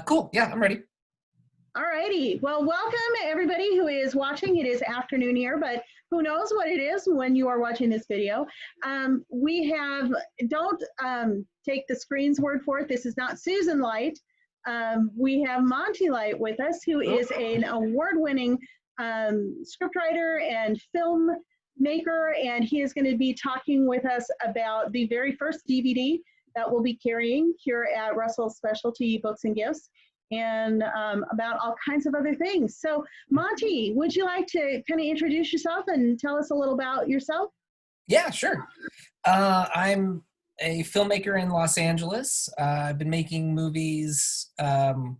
Cool. Yeah, I'm ready. All righty. Well, welcome everybody who is watching. It is afternoon here, but who knows what it is when you are watching this video. Don't take the screen's word for it. This is not Susan Light. We have Monte Light with us, who Oh, is an award-winning scriptwriter and filmmaker, and he is going to be talking with us about the very first DVD that we'll be carrying here at Russell's Specialty Books and Gifts, and about all kinds of other things. So, Monty, would you like to kind of introduce yourself and tell us a little about yourself? yeah, sure. I'm a filmmaker in Los Angeles. I've been making movies. Well,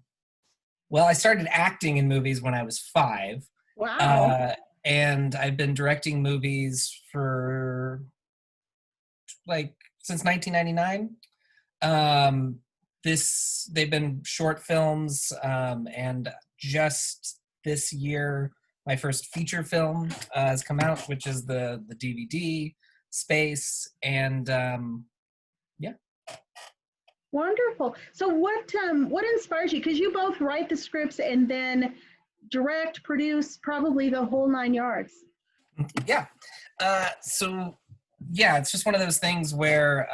I started acting in movies when I was 5. Wow. Uh, and I've been directing movies for since 1999. They've been short films, and just this year my first feature film has come out, which is the DVD space. And yeah. Wonderful. So, what inspires you? Because you both write the scripts and then direct, produce, probably the whole 9 yards. Yeah. So yeah, it's just one of those things where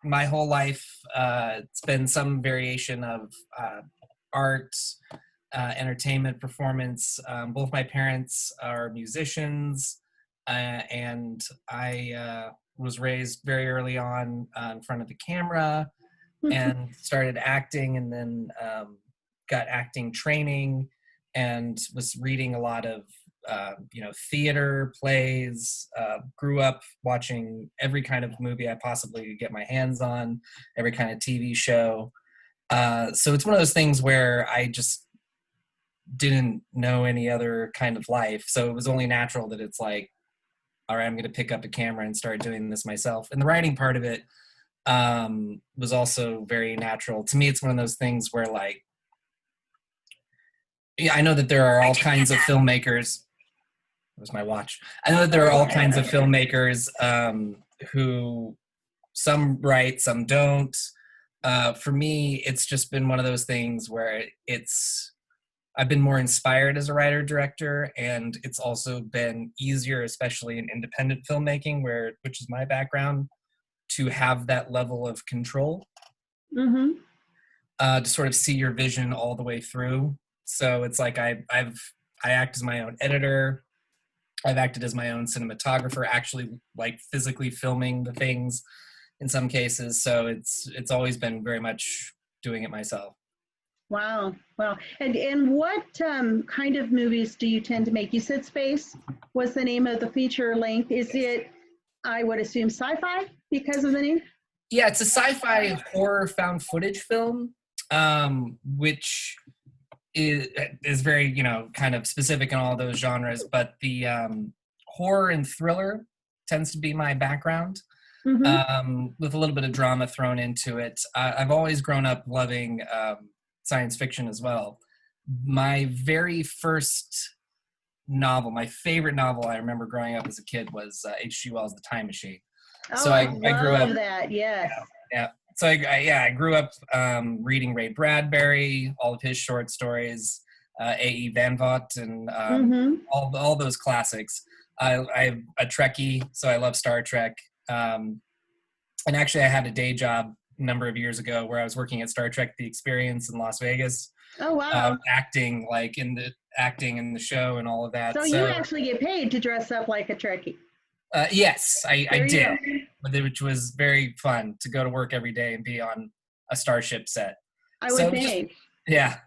my whole life it's been some variation of art, entertainment, performance. Both my parents are musicians, and I was raised very early on in front of the camera and started acting, and then got acting training and was reading a lot of theater, plays. Grew up watching every kind of movie I possibly could get my hands on, every kind of TV show. So it's one of those things where I just didn't know any other kind of life. So it was only natural that it's like, all right, I'm going to pick up a camera and start doing this myself. And the writing part of it was also very natural. To me, it's one of those things where, like, yeah, I know that there are all kinds of filmmakers. Where's my watch? I know that there are all kinds of filmmakers who some write, some don't. For me, it's just been one of those things where I've been more inspired as a writer director, and it's also been easier, especially in independent filmmaking, which is my background, to have that level of control, Mm-hmm. to sort of see your vision all the way through. So it's like I act as my own editor. I've acted as my own cinematographer, actually, like, physically filming the things in some cases. So it's always been very much doing it myself. Wow. Wow. And what kind of movies do you tend to make? You said Space was the name of the feature length. Is it, I would assume, sci-fi because of the name? Yeah, it's a sci-fi horror found footage film, which is very, kind of specific in all those genres. But the horror and thriller tends to be my background, Mm-hmm. with a little bit of drama thrown into it. I've always grown up loving science fiction as well. My very first novel, my favorite novel I remember growing up as a kid was H.G. Wells' The Time Machine. Oh, So I I grew up, love that. Yes. yeah. So I grew up reading Ray Bradbury, all of his short stories, A.E. Van Vogt, and Mm-hmm. all those classics. I'm a Trekkie, so I love Star Trek. And actually, I had a day job a number of years ago where I was working at Star Trek: The Experience in Las Vegas, Oh, wow. acting, like, acting in the show and all of that. So you So actually get paid to dress up like a Trekkie. yes, I There you did, go. which was very fun to go to work every day and be on a starship set. I So would it was just, think. yeah.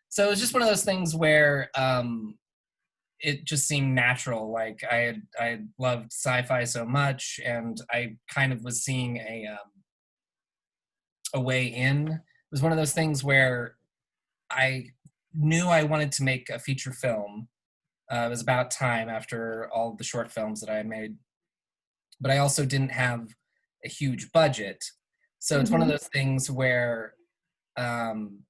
So it was just one of those things where it just seemed natural. Like I loved sci-fi so much, and I kind of was seeing a way in. It was one of those things where I knew I wanted to make a feature film. It was about time after all the short films that I made, but I also didn't have a huge budget. So it's one of Mm-hmm. those things where um,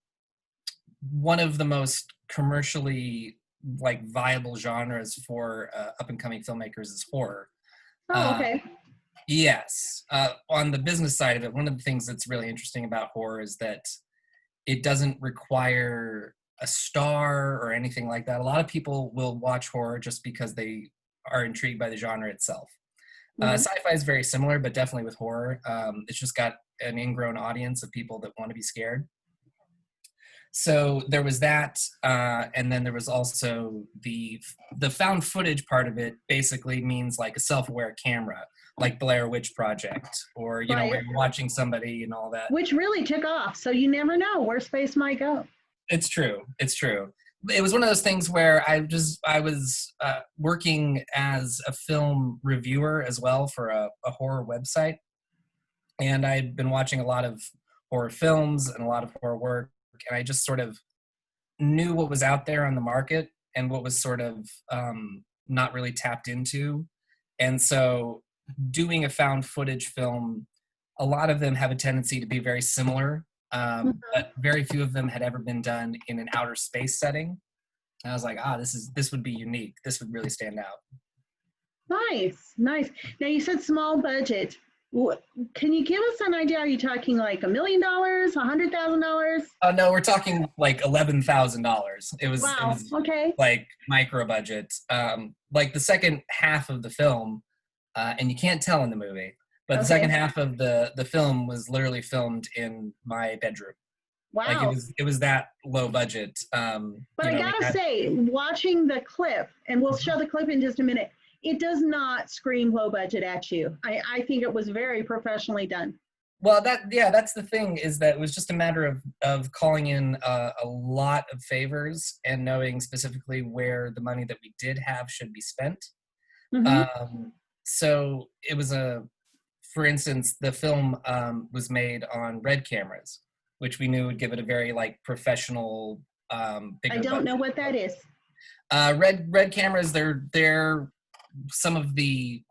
one of the most commercially, like, viable genres for up and coming filmmakers is horror. Oh, Uh, okay. yes, on the business side of it, one of the things that's really interesting about horror is that it doesn't require a star or anything like that. A lot of people will watch horror just because they are intrigued by the genre itself. Sci-fi is very similar, but definitely with horror, it's just got an ingrown audience of people that want to be scared. So there was that, and then there was also the found footage part of it. Basically means like a self-aware camera, like Blair Witch Project, or you know, Right. where you're watching somebody and all that. Which really took off, so you never know where space might go. It's true. It's true. It was one of those things where I was working as a film reviewer as well for a horror website, and I'd been watching a lot of horror films and a lot of horror work, and I just sort of knew what was out there on the market and what was sort of not really tapped into. And so doing a found footage film, a lot of them have a tendency to be very similar, but very few of them had ever been done in an outer space setting. And I was like, this would be unique. This would really stand out. Nice, nice. Now you said small budget. Can you give us an idea? Are you talking like $1 million, $100,000? No, we're talking like $11,000. It was Okay. like micro budget. Like the second half of the film, and you can't tell in the movie, but the second half of the film was literally filmed in my bedroom. Wow. Like it was that low budget. But I gotta say, watching the clip, and we'll show the clip in just a minute, it does not scream low budget at you. I think it was very professionally done. Well, that's the thing, is that it was just a matter of calling in a lot of favors and knowing specifically where the money that we did have should be spent. So it was for instance, the film was made on Red cameras, which we knew would give it a very like professional. Bigger I don't know what that is. Red cameras, they're some of the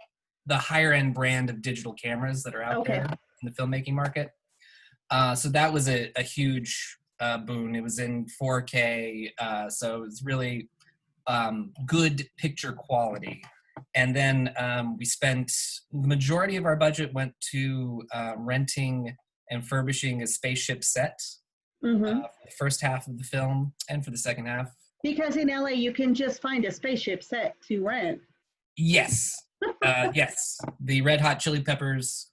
higher end brand of digital cameras that are out there in the filmmaking market. So that was a huge boon. It was in 4K, so it was really good picture quality. And then we spent the majority of our budget went to renting and furbishing a spaceship set for the first half of the film and for the second half. Because in LA, you can just find a spaceship set to rent. Yes. Yes. The Red Hot Chili Peppers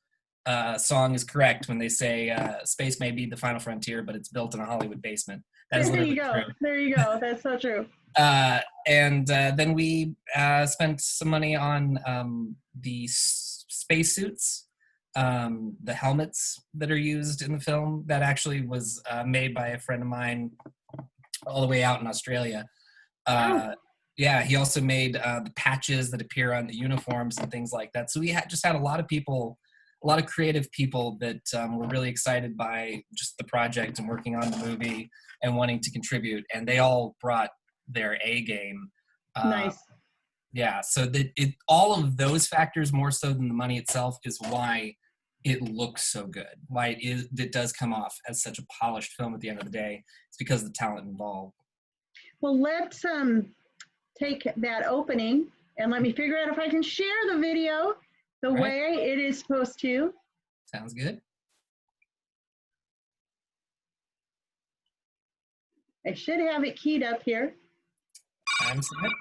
song is correct when they say space may be the final frontier, but it's built in a Hollywood basement. That is literally true. There you go. That's so true. And then we spent some money on the spacesuits, the helmets that are used in the film. That actually was made by a friend of mine all the way out in Australia. Yeah, he also made the patches that appear on the uniforms and things like that. So we just had a lot of people, a lot of creative people that were really excited by just the project and working on the movie and wanting to contribute. And they all brought their A game. Nice. Yeah, so all of those factors, more so than the money itself, is why it looks so good. Why it does come off as such a polished film at the end of the day. It's because of the talent involved. Well, let's take that opening and let me figure out if I can share the video the way it is supposed to. Sounds good. I should have it keyed up here. Time submit.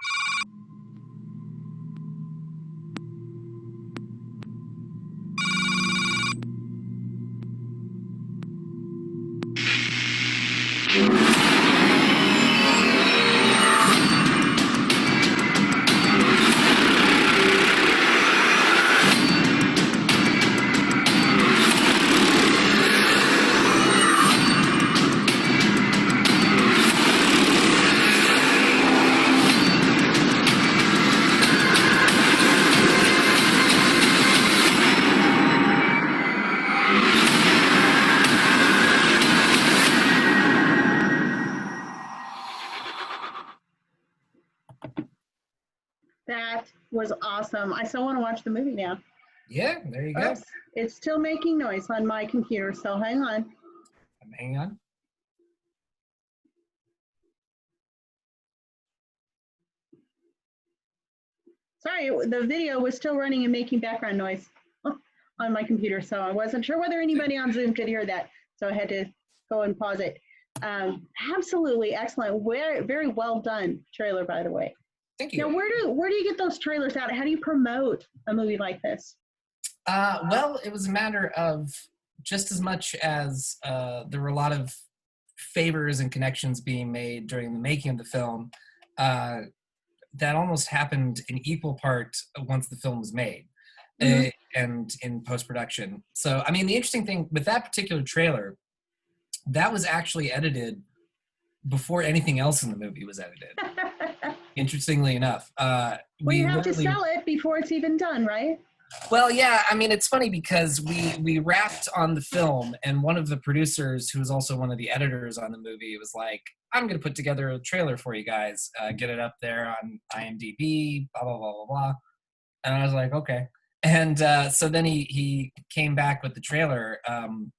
That was awesome. I still want to watch the movie now. Yeah, there you go. It's still making noise on my computer, so hang on. Hang on. Sorry, the video was still running and making background noise on my computer, so I wasn't sure whether anybody on Zoom could hear that, so I had to go and pause it. Absolutely excellent. Very, very well done trailer, by the way. Thank Now, you. where do you get those trailers out? How do you promote a movie like this? Well, it was a matter of just as much as there were a lot of favors and connections being made during the making of the film. Uh, that almost happened in equal part once the film was made Hmm. and in post production. So, I mean, the interesting thing with that particular trailer, that was actually edited before anything else in the movie was edited. Interestingly enough, Well, we you have to literally, sell it before it's even done, right? well, yeah, I mean, it's funny because we wrapped on the film, and one of the producers, who was also one of the editors on the movie, was like, "I'm going to put together a trailer for you guys, get it up there on IMDb, blah blah blah blah blah." And I was like, "Okay." And so then he came back with the trailer,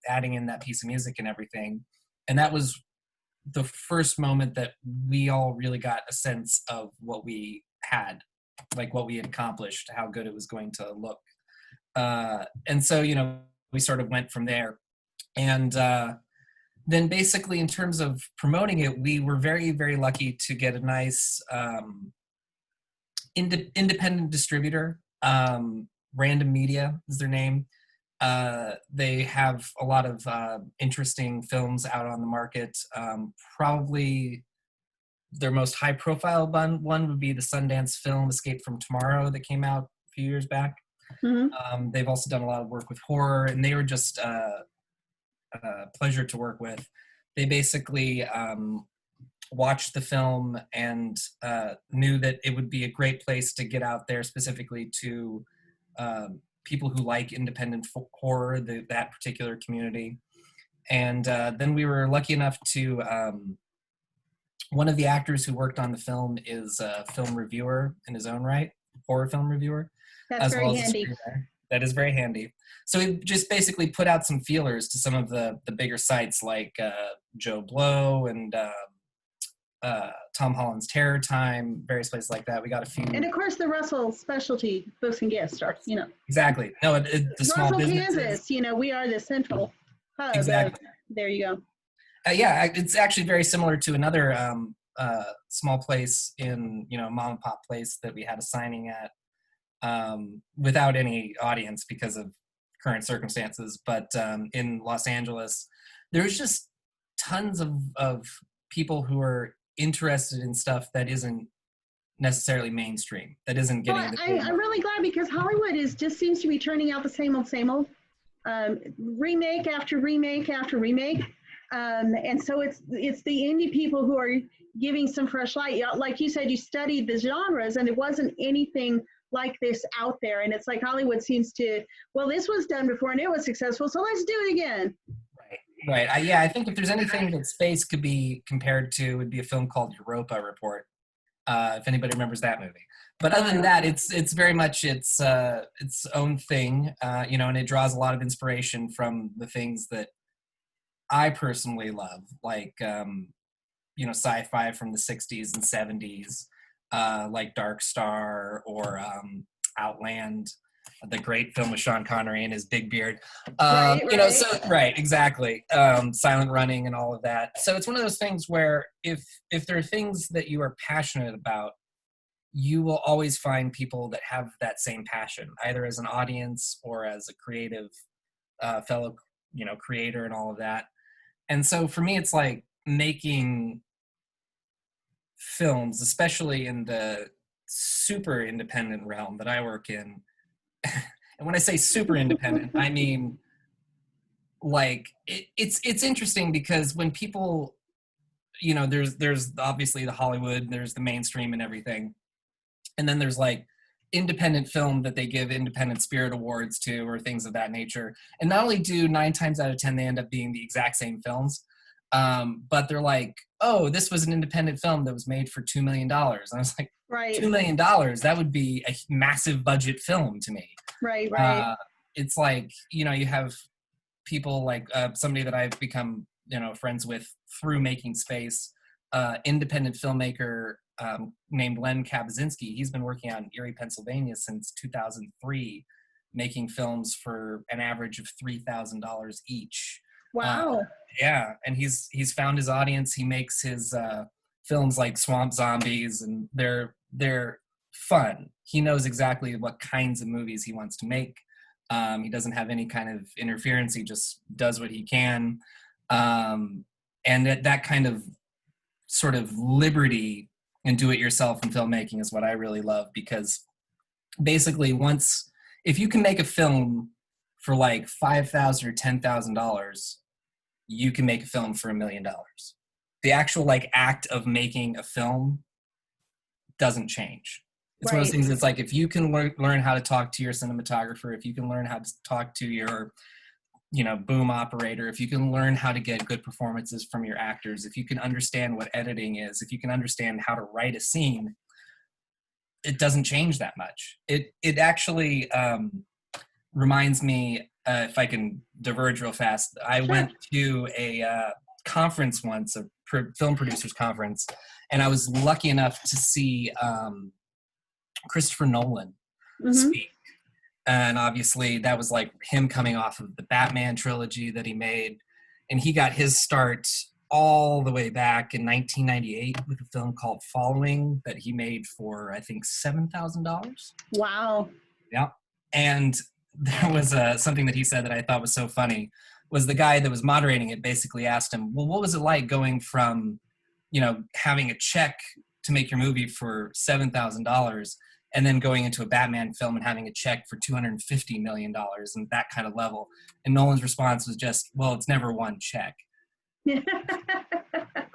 adding in that piece of music and everything, and that was the first moment that we all really got a sense of what we had, like what we had accomplished, how good it was going to look. And so, we sort of went from there. And then basically, in terms of promoting it, we were very, very lucky to get a nice independent distributor. Random Media is their name. They have a lot of interesting films out on the market. Probably their most high profile one would be the Sundance film Escape from Tomorrow that came out a few years back. Hmm. They've also done a lot of work with horror, and they were just a pleasure to work with. They basically watched the film and knew that it would be a great place to get out there specifically to people who like independent horror, that particular community. And then we were lucky enough to, one of the actors who worked on the film is a film reviewer in his own right, horror film reviewer, That's as very well as a handy. screenwriter. That is very handy. So we just basically put out some feelers to some of the bigger sites like Joe Blow and Tom Holland's Terror Time, various places like that. We got a few. And of course, the Russell Specialty Books and Gifts Store, Exactly. No, the small Russell, businesses. Kansas, we are the central hub. Exactly. There you go. Yeah, it's actually very similar to another small place in, mom and pop place that we had a signing at without any audience because of current circumstances. But in Los Angeles, there's just tons of people who are interested in stuff that isn't necessarily mainstream, that isn't getting Well, the I'm really glad because Hollywood just seems to be turning out the same old, same old. Remake after remake after remake. And so it's the indie people who are giving some fresh light. Like you said, you studied the genres, and it wasn't anything like this out there. And it's like Hollywood seems to, well, this was done before and it was successful, so let's do it again. Right. I think if there's anything that space could be compared to, it would be a film called Europa Report. If anybody remembers that movie. But other than that, it's very much its own thing, and it draws a lot of inspiration from the things that I personally love, like sci-fi from the '60s and '70s, like Dark Star or Outland, the great film with Sean Connery and his big beard. Right. Right, exactly. Silent Running and all of that. So it's one of those things where if there are things that you are passionate about, you will always find people that have that same passion, either as an audience or as a creative fellow, creator and all of that. And so for me, it's like making films, especially in the super independent realm that I work in. And when I say super independent, I mean like it's interesting because when people, there's obviously the Hollywood, there's the mainstream and everything, and then there's like independent film that they give independent spirit awards to or things of that nature. And not only do 9 times out of 10 they end up being the exact same films, but they're like, oh, this was an independent film that was made for $2 million. And I was like, Right. $2 million, that would be a massive budget film to me. Right. It's like, you have people like somebody that I've become, friends with through making space, independent filmmaker named Len Kabazinski. He's been working out in Erie, Pennsylvania since 2003, making films for an average of $3,000 each. Wow. Yeah, and he's found his audience. He makes his films like Swamp Zombies, and they're fun. He knows exactly what kinds of movies he wants to make. He doesn't have any kind of interference. He just does what he can, and that kind of sort of liberty and do-it-yourself in filmmaking is what I really love, because basically if you can make a film for like $5,000 or $10,000, you can make a film for $1 million. The actual like act of making a film doesn't change. It's one of those things that's like, if you can learn how to talk to your cinematographer, if you can learn how to talk to your, boom operator, if you can learn how to get good performances from your actors, if you can understand what editing is, if you can understand how to write a scene, it doesn't change that much. It actually reminds me, if I can diverge real fast, I went to a conference once, a film producers conference, and I was lucky enough to see Christopher Nolan speak. And obviously that was like him coming off of the Batman trilogy that he made. And he got his start all the way back in 1998 with a film called Following that he made for, I think, $7,000. Wow. Yeah. And there was something that he said that I thought was so funny, was the guy that was moderating it basically asked him, well, what was it like going from, having a check to make your movie for $7,000 and then going into a Batman film and having a check for $250 million and that kind of level? And Nolan's response was just, well, it's never one check. I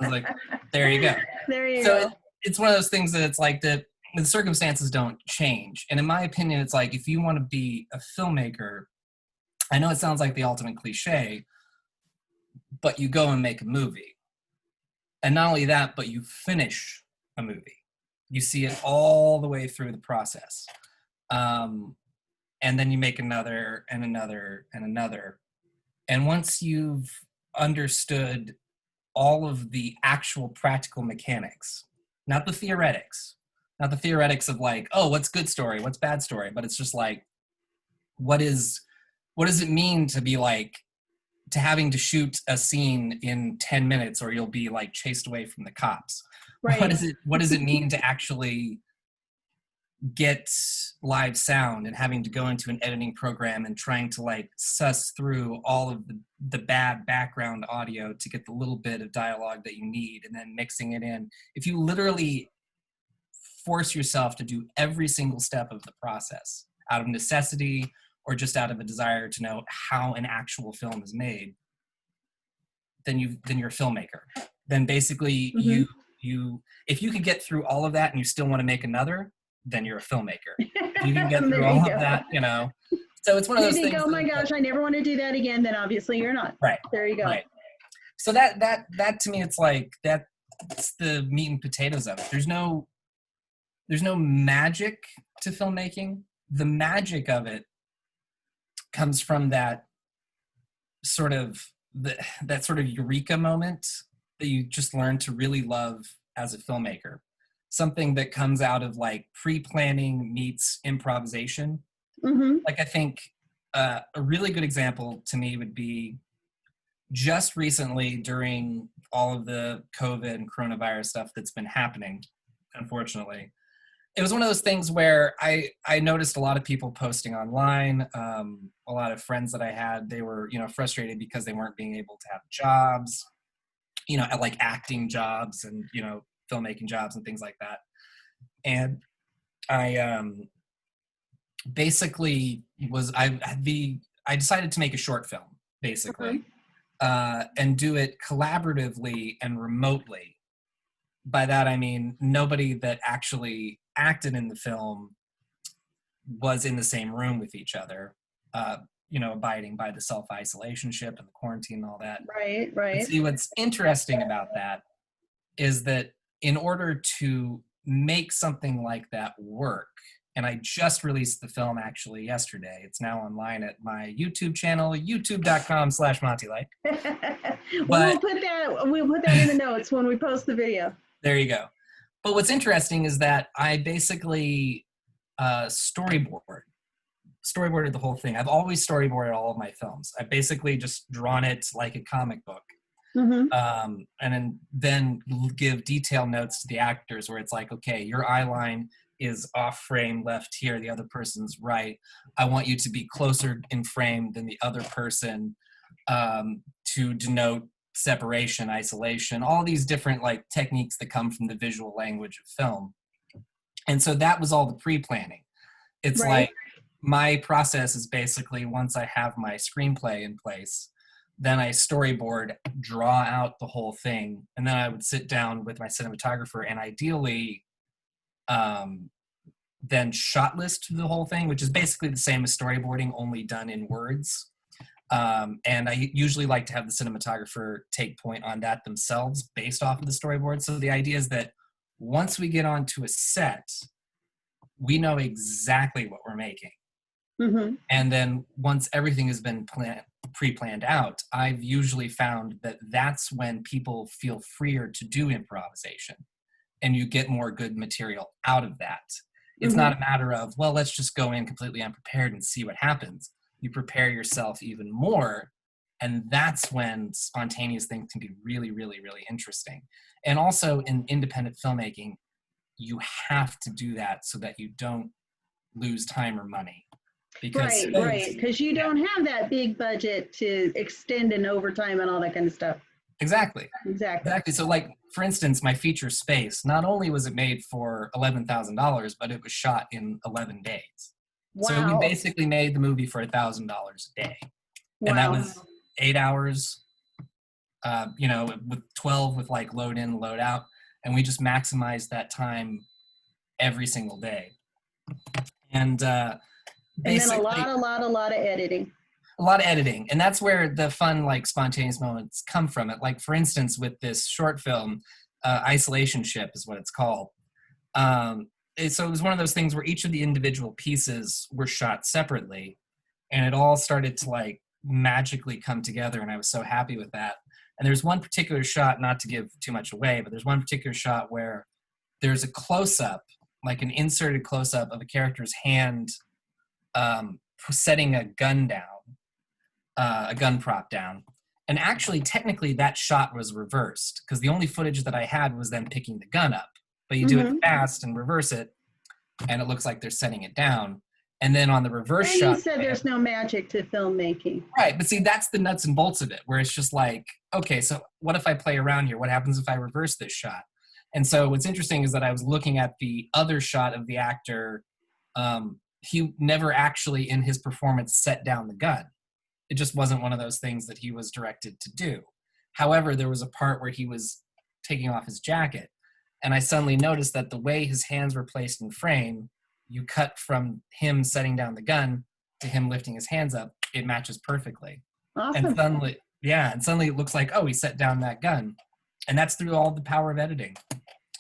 was like, there you go. There you go. It's one of those things that it's like the circumstances don't change. And in my opinion, it's like, if you want to be a filmmaker, I know it sounds like the ultimate cliche, but you go and make a movie. And not only that, but you finish a movie. You see it all the way through the process. And then you make another and another and another. And once you've understood all of the actual practical mechanics, not the theoretics of like, oh, what's good story, what's bad story, but it's just like, what does it mean to be like, to having to shoot a scene in 10 minutes or you'll be like chased away from the cops? Right. What does it mean to actually get live sound and having to go into an editing program and trying to like suss through all of the bad background audio to get the little bit of dialogue that you need and then mixing it in? If you literally force yourself to do every single step of the process out of necessity or just out of a desire to know how an actual film is made, then you're a filmmaker. Then basically you if you can get through all of that and you still want to make another, then you're a filmmaker. If you can get through all of that, So it's one of those things. Oh my gosh, I never want to do that again. Then obviously you're not. Right. There you go. Right. So that to me, it's like that's the meat and potatoes of it. There's no magic to filmmaking. The magic of it comes from that sort of eureka moment that you just learn to really love as a filmmaker. Something that comes out of like pre-planning meets improvisation. Like I think a really good example to me would be just recently during all of the COVID and coronavirus stuff that's been happening, unfortunately. It was one of those things where I noticed a lot of people posting online, a lot of friends that I had, they were, frustrated because they weren't being able to have jobs, like acting jobs and, filmmaking jobs and things like that. And I basically I decided to make a short film, basically, and do it collaboratively and remotely. By that, I mean, nobody that actually acted in the film was in the same room with each other, abiding by the self-isolation-ship and the quarantine and all that. Right. But see, what's interesting about that is that in order to make something like that work, and I just released the film actually yesterday. It's now online at my YouTube channel, youtube.com/Monte Light. We'll put that in the notes when we post the video. There you go. But what's interesting is that I basically storyboard storyboarded the whole thing. I've always storyboarded all of my films. I've basically just drawn it like a comic book. Mm-hmm. And then give detail notes to the actors where it's like, okay, your eye line is off frame left here, the other person's right. I want you to be closer in frame than the other person, to denote separation, isolation, all these different like techniques that come from the visual language of film. And so that was all the pre-planning. It's Right. like my process is basically, once I have my screenplay in place, then I storyboard, draw out the whole thing, and then I would sit down with my cinematographer and ideally then shot list the whole thing, which is basically the same as storyboarding, only done in words. And I usually like to have the cinematographer take point on that themselves based off of the storyboard. So the idea is that once we get onto a set, we know exactly what we're making. Mm-hmm. And then once everything has been pre-planned out, I've usually found that that's when people feel freer to do improvisation, and you get more good material out of that. It's Mm-hmm. not a matter of, well, let's just go in completely unprepared and see what happens. You prepare yourself even more, and that's when spontaneous things can be really, really, really interesting. And also in independent filmmaking, you have to do that so that you don't lose time or money. Because Right, because you don't have that big budget to extend and overtime and all that kind of stuff. Exactly. Exactly. So like, for instance, my feature Space, not only was it made for $11,000, but it was shot in 11 days. So we Wow. basically made the movie for $1,000 a day. And that Wow. was 8 hours, with 12 with like load in, load out. And we just maximized that time every single day. And then a lot of editing. A lot of editing, and that's where the fun, like, spontaneous moments come from. It, like, for instance, with this short film, Isolation Ship is what it's called. So it was one of those things where each of the individual pieces were shot separately, and it all started to like magically come together, and I was so happy with that. And there's one particular shot, not to give too much away, but there's one particular shot where there's a close-up, like an inserted close-up of a character's hand setting a gun down, a gun prop down. And actually, technically, that shot was reversed because the only footage that I had was them picking the gun up. But you do it fast and reverse it, and it looks like they're setting it down. And then on the reverse shot, you said there's no magic to filmmaking. Right, but see, that's the nuts and bolts of it, where it's just like, okay, so what if I play around here? What happens if I reverse this shot? And so what's interesting is that I was looking at the other shot of the actor. He never actually, in his performance, set down the gun. It just wasn't one of those things that he was directed to do. However, there was a part where he was taking off his jacket, and I suddenly noticed that the way his hands were placed in frame, you cut from him setting down the gun to him lifting his hands up, it matches perfectly. Awesome. And suddenly it looks like, oh, he set down that gun. And that's through all the power of editing.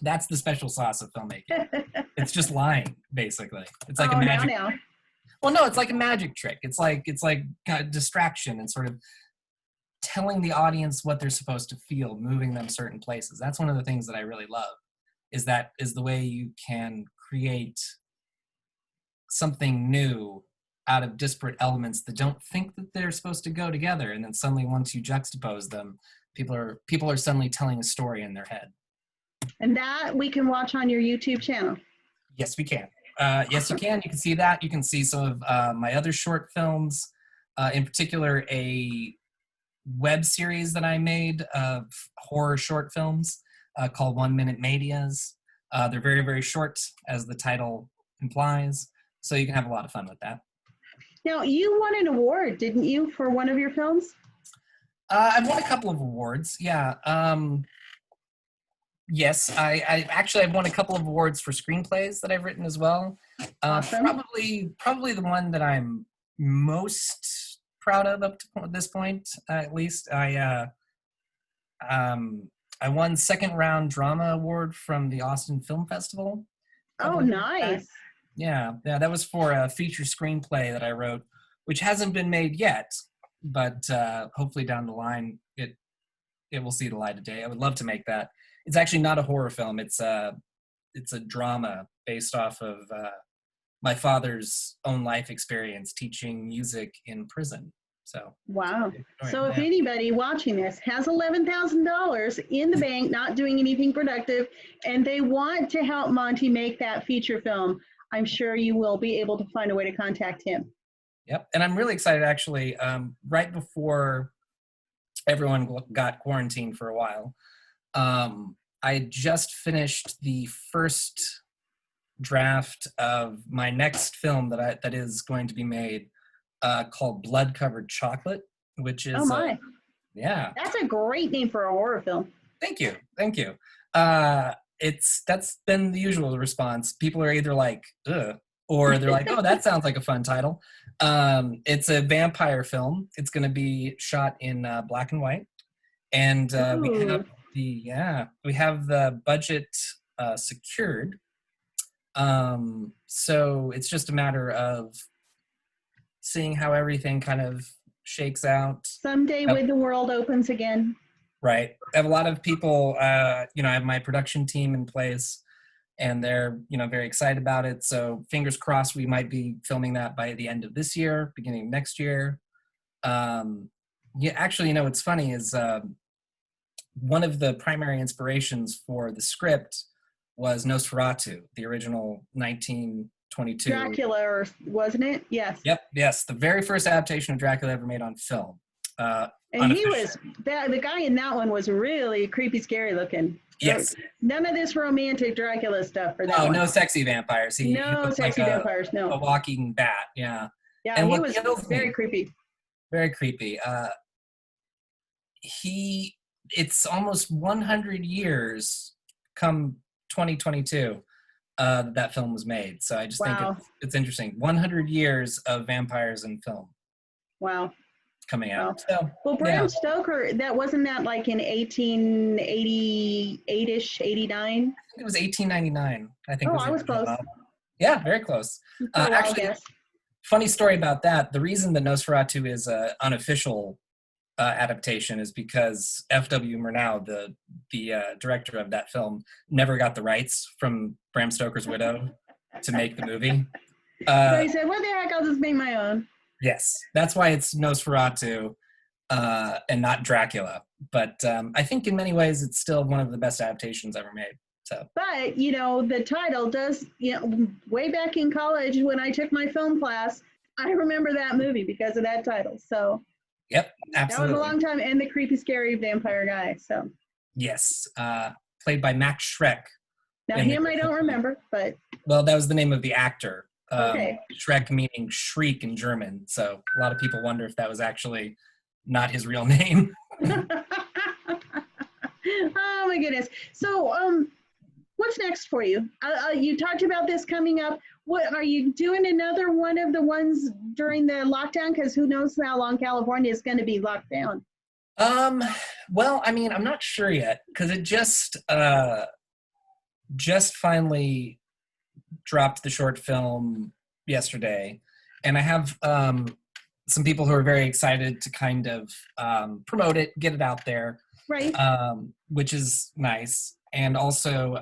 That's the special sauce of filmmaking. It's just lying, basically. It's like a magic. Well, no, it's like a magic trick. It's like kind of distraction and sort of telling the audience what they're supposed to feel, moving them certain places. That's one of the things that I really love, is the way you can create something new out of disparate elements that don't think that they're supposed to go together. And then suddenly, once you juxtapose them, people are suddenly telling a story in their head. And that we can watch on your YouTube channel. Yes, we can. Yes, you can. You can see that. You can see some of my other short films, in particular a web series that I made of horror short films called 1 Minute Medias. They're very, very short, as the title implies, so you can have a lot of fun with that. Now, you won an award, didn't you, for one of your films? I've won a couple of awards, yeah. Yes, I've won a couple of awards for screenplays that I've written as well. Awesome. Probably the one that I'm most proud of up to this point, at least. I won second round drama award from the Austin Film Festival. Oh, nice. Yeah, that was for a feature screenplay that I wrote, which hasn't been made yet, but hopefully down the line it will see the light of day. I would love to make that. It's actually not a horror film. It's a drama based off of my father's own life experience teaching music in prison. So Wow. So if yeah. anybody watching this has $11,000 in the bank, not doing anything productive, and they want to help Monte make that feature film, I'm sure you will be able to find a way to contact him. Yep. And I'm really excited, actually. Right before everyone got quarantined for a while, I just finished the first draft of my next film that is going to be made, called Blood Covered Chocolate, which Oh is my. yeah. That's a great name for a horror film. Thank you. That's been the usual response. People are either like, ugh, or they're like, oh, that sounds like a fun title. It's a vampire film. It's going to be shot in black and white, and we have the budget secured. So it's just a matter of seeing how everything kind of shakes out. Someday when the world opens again. Right. I have a lot of people, I have my production team in place, and they're, very excited about it. So fingers crossed we might be filming that by the end of this year, beginning of next year. Actually, what's funny is one of the primary inspirations for the script was Nosferatu, the original 1922. Dracula, wasn't it? Yes. Yep. Yes. The very first adaptation of Dracula ever made on film. And the guy in that one was really creepy, scary looking. Yes. So none of this romantic Dracula stuff for that one. No sexy vampires. He sexy like vampires, no. A walking bat, yeah. Yeah, and he was very creepy. Very creepy. It's almost 100 years come 2022 that film was made. So I just think it's interesting. 100 years of vampires in film. Wow. Coming out. So, well, Bram Stoker, wasn't that like in 1888-ish, 89? I think it was 1899. I think. I was close. Yeah, very close. Actually, funny story about that. The reason that Nosferatu is an unofficial adaptation is because F.W. Murnau, the director of that film, never got the rights from Bram Stoker's widow to make the movie. So he said, what the heck, I'll just make my own. Yes, that's why it's Nosferatu and not Dracula. But I think in many ways it's still one of the best adaptations ever made. So. But, the title does, way back in college when I took my film class, I remember that movie because of that title. So. Yep, absolutely. That was a long time, and the creepy, scary vampire guy. So. Yes, played by Max Schreck. Now him I don't remember, but. Well, that was the name of the actor. Okay. Schreck meaning shriek in German. So a lot of people wonder if that was actually not his real name. Oh my goodness. So what's next for you? You talked about this coming up. What are you doing? Another one of the ones during the lockdown? Because who knows how long California is going to be locked down. Well, I'm not sure yet because it just finally dropped the short film yesterday, and I have some people who are very excited to kind of promote it, get it out there, right? Which is nice. And also,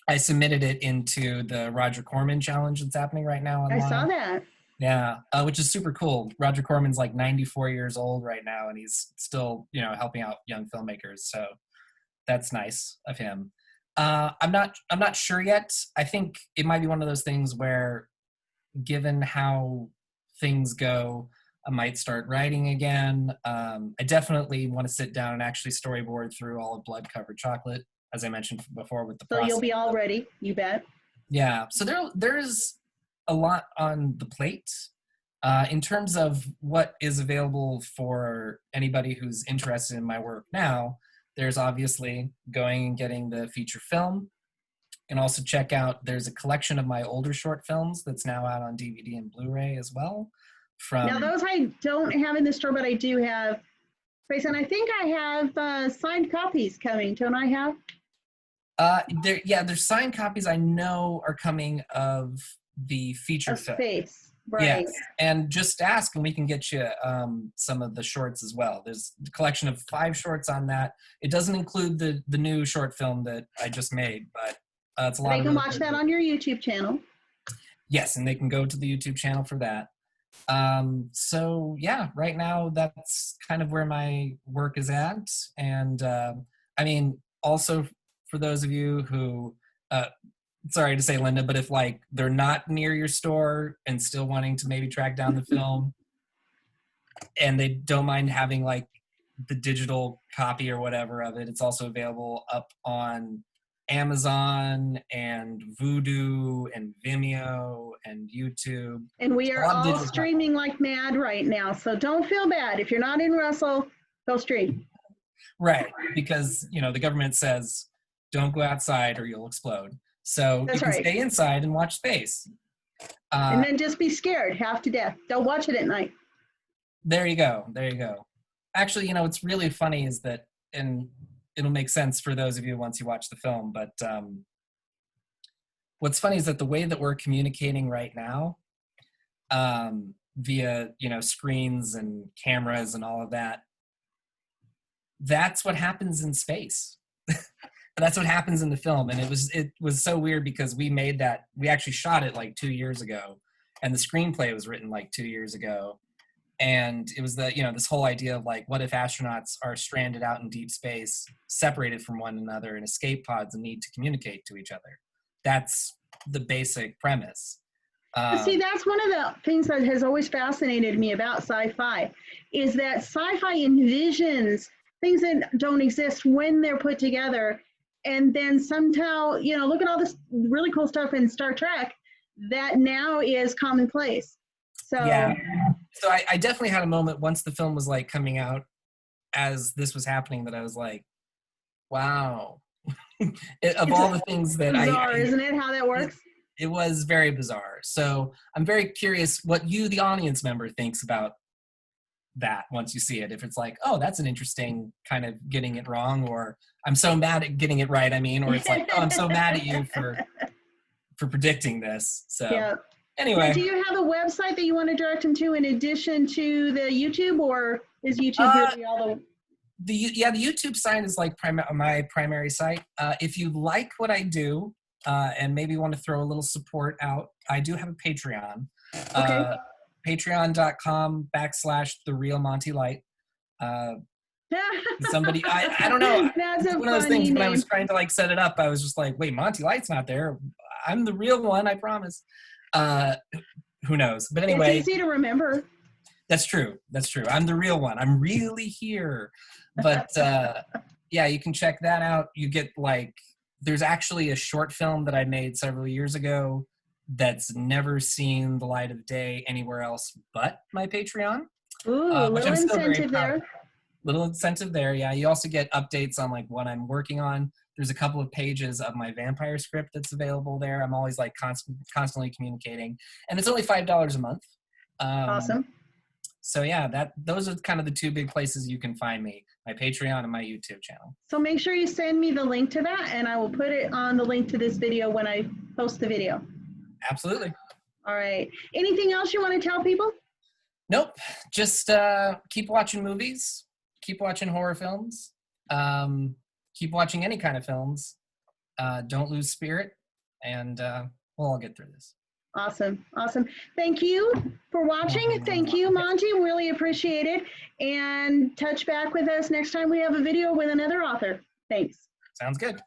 I submitted it into the Roger Corman challenge that's happening right now online. I saw that. Yeah, which is super cool. Roger Corman's like 94 years old right now, and he's still, helping out young filmmakers. So that's nice of him. I'm not sure yet. I think it might be one of those things where, given how things go, I might start writing again. I definitely want to sit down and actually storyboard through all of Blood Covered Chocolate, as I mentioned before with the process. So you'll be all ready, you bet. Yeah. So there's a lot on the plate. In terms of what is available for anybody who's interested in my work now, there's obviously going and getting the feature film, and also check out, there's a collection of my older short films that's now out on DVD and Blu-ray as well. Now those I don't have in the store, but I do have space, and I think I have signed copies coming. Don't I have? There's signed copies I know are coming of the feature film. Space. Right. Yes, and just ask and we can get you some of the shorts as well. There's a collection of 5 shorts on that. It doesn't include the new short film that I just made, but it's a lot. They can watch that on your YouTube channel. Yes, and they can go to the YouTube channel for that. So yeah, right now that's kind of where my work is at. And I mean, also for those of you who, uh, sorry to say, Linda, but if like they're not near your store and still wanting to maybe track down the film, and they don't mind having like the digital copy or whatever of it, it's also available up on Amazon and Vudu and Vimeo and YouTube. And we A are lot of all digital content. streaming like mad right now. So don't feel bad. If you're not in Russell, go stream. Right, because you know the government says don't go outside or you'll explode. So That's you can right. stay inside and watch space. And then just be scared half to death. Don't watch it at night. There you go. There you go. Actually, you know what's really funny is that, and it'll make sense for those of you once you watch the film. But what's funny is that the way that we're communicating right now, via screens and cameras and all of that, that's what happens in space. That's what happens in the film. And it was so weird because we actually shot it like 2 years ago, and the screenplay was written like 2 years ago. And it was this whole idea of like, what if astronauts are stranded out in deep space, separated from one another in escape pods and need to communicate to each other? That's the basic premise. See, that's one of the things that has always fascinated me about sci-fi, is that sci-fi envisions things that don't exist when they're put together. And then somehow, look at all this really cool stuff in Star Trek that now is commonplace. So yeah. So I definitely had a moment once the film was like coming out, as this was happening, that I was like, wow. Of all the things that bizarre, isn't it, how that works? It was very bizarre. So I'm very curious what you, the audience member, thinks about that once you see it. If it's like, oh, that's an interesting kind of getting it wrong, or I'm so mad at getting it right, or it's like, oh, I'm so mad at you for predicting this. So yeah. Anyway. Now, do you have a website that you want to direct them to in addition to the YouTube, or is YouTube really all the YouTube site is like my primary site. If you like what I do, and maybe want to throw a little support out, I do have a Patreon. Okay. Patreon.com/The Real Monte Light. Somebody, I don't know. That's it's one of those things. When I was trying to like set it up, I was just like, wait, Monte Light's not there. I'm the real one, I promise. Who knows? But anyway, it's easy to remember. That's true. I'm the real one. I'm really here. But yeah, you can check that out. You get there's actually a short film that I made several years ago that's never seen the light of day anywhere else but my Patreon. Ooh, which I'm still incentive there. Little incentive there, yeah. You also get updates on like what I'm working on. There's a couple of pages of my vampire script that's available there. I'm always like constantly communicating, and it's only $5 a month. Awesome. So yeah, those are kind of the two big places you can find me: my Patreon and my YouTube channel. So make sure you send me the link to that, and I will put it on the link to this video when I post the video. Absolutely. All right. Anything else you want to tell people? Nope. Just keep watching movies. Keep watching horror films. Keep watching any kind of films. Don't lose spirit, and we'll all get through this. Awesome. Thank you for watching. Thank you, Monte. Really appreciate it. And touch back with us next time we have a video with another author. Thanks. Sounds good.